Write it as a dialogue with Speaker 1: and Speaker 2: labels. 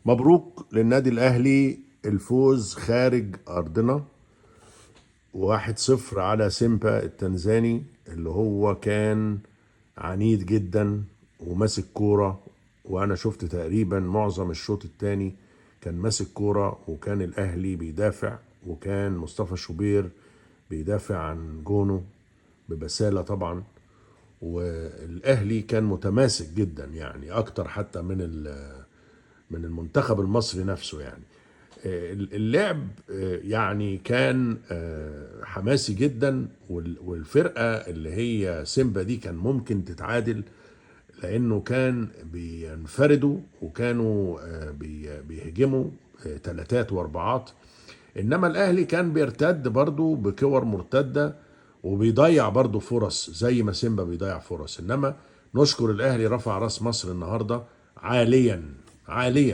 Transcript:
Speaker 1: مبروك للنادي الأهلي الفوز خارج أرضنا 1-0 على سيمبا التنزاني، اللي هو كان عنيد جدا وماسك كورة. وأنا شفت تقريبا معظم الشوط الثاني كان ماسك كورة، وكان الأهلي بيدافع، وكان مصطفى شوبير بيدافع عن جونه ببسالة طبعا. والأهلي كان متماسك جدا، يعني أكتر حتى من المنتخب المصري نفسه يعني. اللعب يعني كان حماسي جدا، والفرقة اللي هي سيمبا دي كان ممكن تتعادل، لأنه كان بينفردوا وكانوا بيهجموا تلاتات واربعات. إنما الأهلي كان بيرتد برضو بكور مرتدة، وبيضيع برضو فرص زي ما سيمبا بيضيع فرص. إنما نشكر الأهلي، رفع راس مصر النهاردة عاليا عاليا.